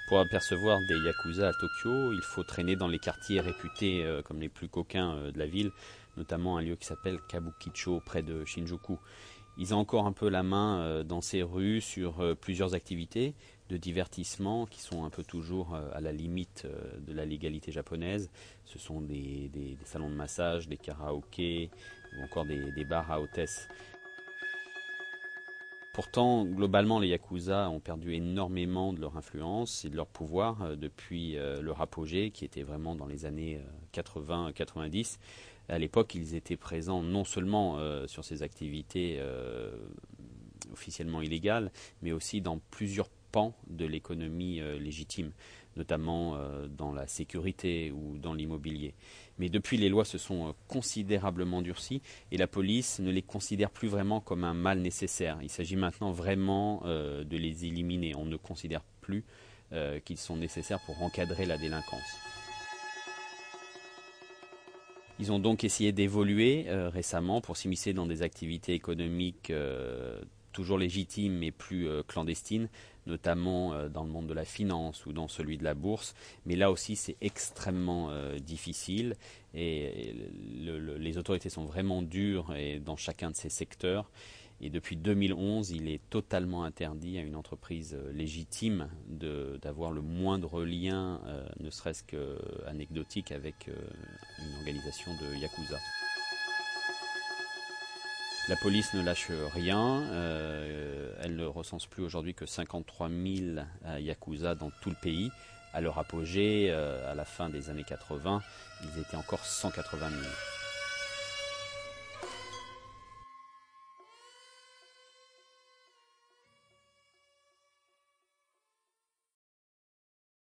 Pour apercevoir des yakuza à Tokyo, il faut traîner dans les quartiers réputés comme les plus coquins de la ville, notamment un lieu qui s'appelle Kabukicho près de Shinjuku. Ils ont encore un peu la main dans ces rues sur plusieurs activités de divertissement qui sont un peu toujours à la limite de la légalité japonaise. Ce sont des salons de massage, des karaokés ou encore des bars à hôtesses. Pourtant, globalement, les Yakuza ont perdu énormément de leur influence et de leur pouvoir depuis leur apogée, qui était vraiment dans les années 80-90. À l'époque, ils étaient présents non seulement sur ces activités officiellement illégales, mais aussi dans plusieurs pans de l'économie légitime, notamment dans la sécurité ou dans l'immobilier. Mais depuis, les lois se sont considérablement durcies et la police ne les considère plus vraiment comme un mal nécessaire. Il s'agit maintenant vraiment de les éliminer. On ne considère plus qu'ils sont nécessaires pour encadrer la délinquance. Ils ont donc essayé d'évoluer récemment pour s'immiscer dans des activités économiques toujours légitimes mais plus clandestines, notamment dans le monde de la finance ou dans celui de la bourse. Mais là aussi, c'est extrêmement difficile et les autorités sont vraiment dures dans chacun de ces secteurs. Et depuis 2011, il est totalement interdit à une entreprise légitime d'avoir le moindre lien, ne serait-ce qu'anecdotique, avec une organisation de Yakuza. La police ne lâche rien, elle ne recense plus aujourd'hui que 53 000 Yakuza dans tout le pays. À leur apogée, à la fin des années 80, ils étaient encore 180 000.